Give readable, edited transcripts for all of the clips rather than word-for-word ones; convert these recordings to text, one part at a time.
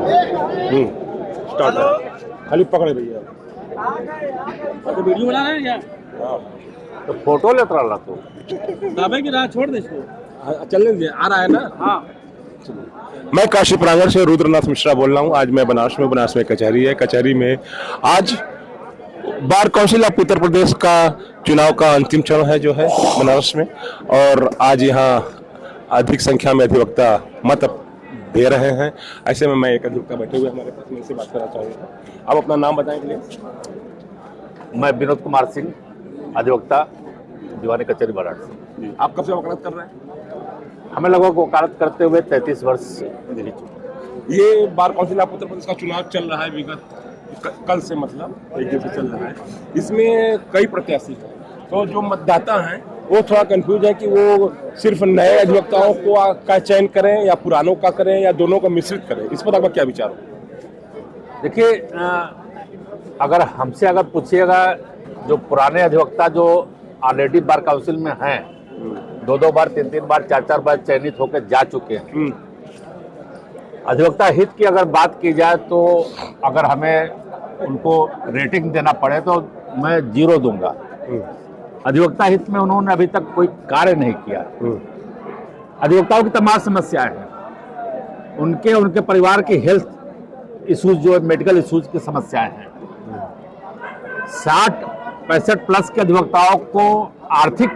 Start है, खाली पकड़े भैया। तो वीडियो बना रहे हैं क्या? तो फोटो लेता रहा तू दाबे की राह छोड़ दे इसको। चलने दे, आ रहा है ना। हाँ मैं काशी प्रांगण से रुद्रनाथ मिश्रा बोल रहा हूँ। आज मैं बनारस में कचहरी है। कचहरी में आज बार काउंसिल ऑफ उत्तर प्रदेश का चुनाव का अंतिम चरण है जो है बनारस में, और आज यहाँ अधिक संख्या में अधिवक्ता मत दे रहे हैं। ऐसे में मैं एक अधिवक्ता बैठे हुए हमारे पास, मैं इनसे बात करना चाहूँगा। आप अपना नाम बताएं प्लीज। मैं विनोद कुमार सिंह, अधिवक्ता, दीवानी कचहरी बनारस। आप कब से वकालत कर रहे हैं? हमें लगभग वकालत करते हुए 33 वर्ष। ये बार काउंसिल ऑफ उत्तर प्रदेश का चुनाव चल रहा है विगत कल से, मतलब एक दिन से चल रहा है। इसमें कई प्रत्याशी हैं, तो जो मतदाता हैं वो थोड़ा कंफ्यूज है कि वो सिर्फ नए अधिवक्ताओं का चयन करें या पुरानों का करें या दोनों का मिश्रित करें। इस पर आपका क्या विचार हो? देखिए, अगर हमसे पूछिएगा, जो पुराने अधिवक्ता जो ऑलरेडी बार काउंसिल में हैं, 2-2 बार, 3-3 बार, 4-4 बार चयनित होकर जा चुके हैं, अधिवक्ता हित की अगर बात की जाए तो अगर हमें उनको रेटिंग देना पड़े तो मैं 0 दूंगा। अधिवक्ता हित में उन्होंने अभी तक कोई कार्य नहीं किया। अधिवक्ताओं की तमाम समस्याएं हैं, उनके परिवार की हेल्थ इश्यूज, जो मेडिकल इश्यूज की समस्याएं हैं। 60-65 प्लस के अधिवक्ताओं को आर्थिक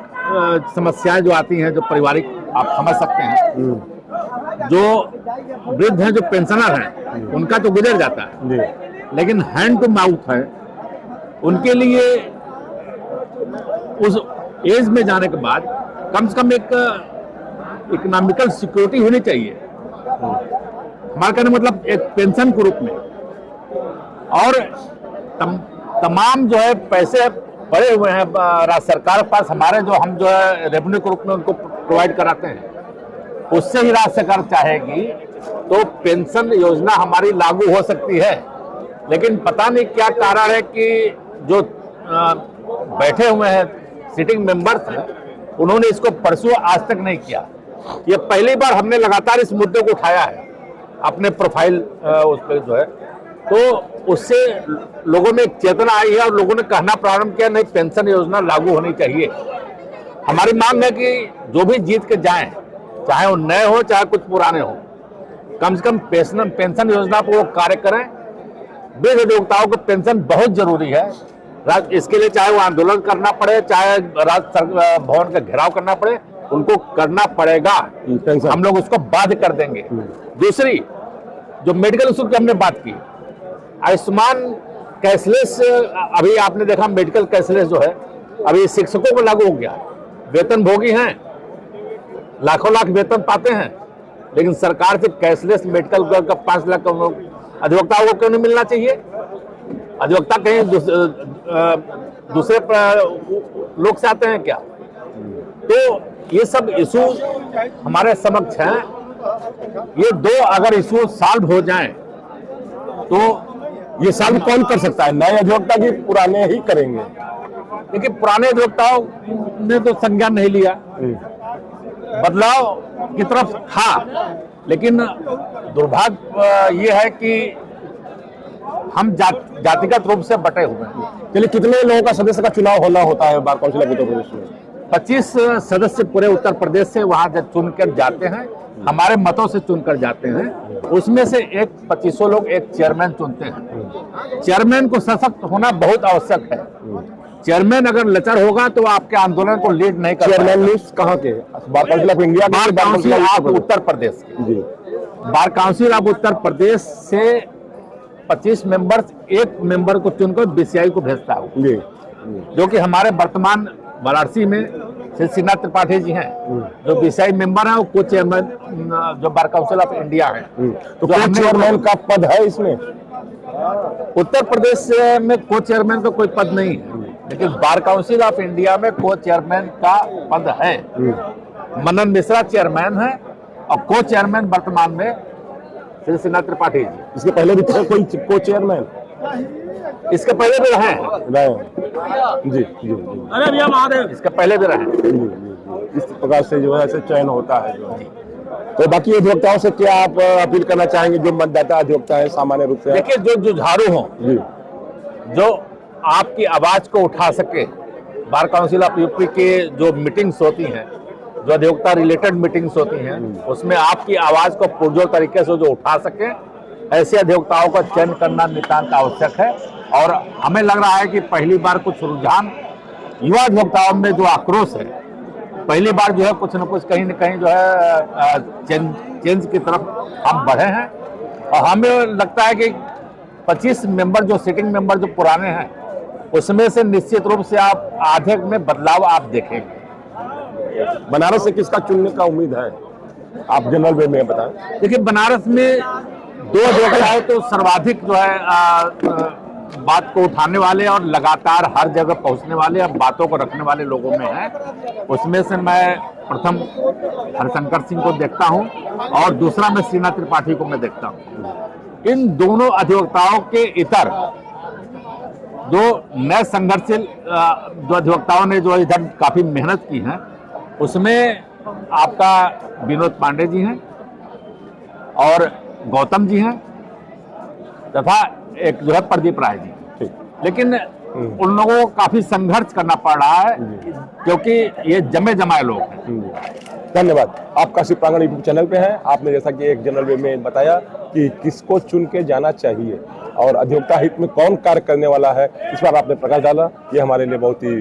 समस्याएं जो आती हैं, जो पारिवारिक, आप समझ सकते हैं। जो वृद्ध हैं, जो पेंशनर हैं, उनका तो गुजर जाता है, लेकिन हैंड टू माउथ है, उनके लिए उस एज में जाने के बाद कम से कम एक इकोनॉमिकल सिक्योरिटी होनी चाहिए। हमारा कहने मतलब एक पेंशन के रूप में, और तमाम जो है पैसे पड़े हुए हैं राज्य सरकार के पास, हमारे हम जो है रेवेन्यू के रूप में उनको प्रोवाइड कराते हैं, उससे ही राज्य सरकार चाहेगी तो पेंशन योजना हमारी लागू हो सकती है। लेकिन पता नहीं क्या कारण है कि जो बैठे हुए हैं सिटिंग मेंबर्स हैं, उन्होंने इसको परसू आज तक नहीं किया। ये पहली बार हमने लगातार इस मुद्दे को उठाया है अपने प्रोफाइल उस पर जो है, तो उससे लोगों में एक चेतना आई है और लोगों ने कहना प्रारंभ किया, नहीं, पेंशन योजना लागू होनी चाहिए। हमारी मांग है कि जो भी जीत के जाएं, चाहे वो नए हो चाहे कुछ पुराने हो, कम से कम पेंशन योजना पर वो कार्य करें। वृद्ध अधिवक्ताओं को पेंशन बहुत जरूरी है। इसके लिए चाहे वो आंदोलन करना पड़े, चाहे राज्य भवन का घेराव करना पड़े, उनको करना पड़ेगा। हम लोग उसको बाध्य कर देंगे। दूसरी, जो मेडिकल इशू की हमने बात की, आयुष्मान कैशलेस, अभी आपने देखा मेडिकल कैशलेस जो है अभी शिक्षकों को लागू हो गया। वेतन भोगी हैं, लाखों लाख वेतन पाते हैं, लेकिन सरकार से कैशलेस मेडिकल का 5 लाख अधिवक्ताओं को क्यों नहीं मिलना चाहिए? अधिवक्ता कहीं दूसरे लोग से आते हैं क्या? तो ये सब इशू हमारे समक्ष हैं। ये 2 अगर इशू सॉल्व हो जाएं तो ये सॉल्व कौन कर सकता है? नए अधिवक्ता की पुराने ही करेंगे? देखिए, पुराने अधिवक्ताओं ने तो संज्ञान नहीं लिया, बदलाव की तरफ था, लेकिन दुर्भाग्य ये है कि हम जातिगत रूप से बटे हुए हैं। चलिए, कितने लोगों का सदस्य का चुनाव होना होता है बार काउंसिल ऑफ उत्तर प्रदेश में? 25 सदस्य पूरे उत्तर प्रदेश से वहां चुनकर जाते हैं, हमारे मतों से चुनकर जाते हैं। उसमें से 25 लोग एक चेयरमैन चुनते हैं। चेयरमैन को सशक्त होना बहुत आवश्यक है। चेयरमैन अगर लचर होगा तो आपके आंदोलन को लीड नहीं कर पाएगा। चेयरमैन लिस्ट कहाँ के? Bar council of India, bar council of Uttar Pradesh की। बार काउंसिल ऑफ उत्तर प्रदेश से 25 मेंबर्स एक मेंबर को चुनकर बीसीआई को भेजता है, जो कि हमारे वर्तमान वाराणसी में श्री श्रीनाथ त्रिपाठी जी हैं, जो बीसीआई मेंबर हैं, वो को चेयरमैन जो बार काउंसिल ऑफ इंडिया है। तो को चेयरमैन का पद है इसमें? उत्तर प्रदेश में को चेयरमैन का कोई पद नहीं है, लेकिन बार काउंसिल ऑफ इंडिया में को चेयरमैन का पद है। मनन मिश्रा चेयरमैन है और को चेयरमैन वर्तमान में श्री श्रीनाथ त्रिपाठी जी। इसके पहले भी थे कोई को चेयरमैन? इसके पहले भी रहे जी। अरे भैया महादेव, इसके पहले भी रहे। इस प्रकार से जो है ऐसे चयन होता है जो है। तो बाकी अधिवक्ताओं से क्या आप अपील करना चाहेंगे, जो मतदाता अधिवक्ता है सामान्य रूप से? देखिए, जो जुझारू हों, जी जो आपकी आवाज को उठा सके, बार काउंसिल ऑफ यूपी के जो मीटिंग्स होती हैं, जो अधिवक्ता रिलेटेड मीटिंग्स होती हैं, उसमें आपकी आवाज को पुरजोर तरीके से जो उठा सके, ऐसे अधिवक्ताओं का चयन करना नितांत आवश्यक है। और हमें लग रहा है कि पहली बार कुछ रुझान युवा अधिवक्ताओं में जो आक्रोश है, पहली बार जो है कुछ न कुछ कहीं न कहीं जो है चेंज की तरफ हम बढ़े हैं। और हमें लगता है कि 25 मेंबर जो सिटिंग मेंबर जो पुराने हैं, उसमें से निश्चित रूप से आप आधे में बदलाव आप देखेंगे। बनारस से किसका चुनने का उम्मीद है, आप जनरल वे में बताएं? देखिए, बनारस में 2 अधिवक्ताएं तो सर्वाधिक जो है बात को उठाने वाले और लगातार हर जगह पहुंचने वाले और बातों को रखने वाले लोगों में हैं। उसमें से मैं प्रथम हरिशंकर सिंह को देखता हूं और दूसरा मैं श्रीनाथ त्रिपाठी को मैं देखता हूं। इन दोनों अधिवक्ताओं के इतर जो नए संघर्षशील जो अधिवक्ताओं ने जो इधर काफी मेहनत की है, उसमें आपका विनोद पांडे जी हैं और गौतम जी हैं तथा एक जो है प्रदीप राय जी। लेकिन उन लोगों को काफी संघर्ष करना पड़ रहा है क्योंकि ये जमे जमाए लोग हैं। धन्यवाद। आप काशी प्रांगण यूट्यूब चैनल पे हैं। आपने जैसा कि एक जनरल वे में बताया कि किसको चुन के जाना चाहिए और अधिवक्ता हित में कौन कार्य करने वाला है, इस पर आपने प्रकाश डाला। ये हमारे लिए बहुत ही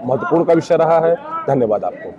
महत्वपूर्ण का विषय रहा है। धन्यवाद आपको।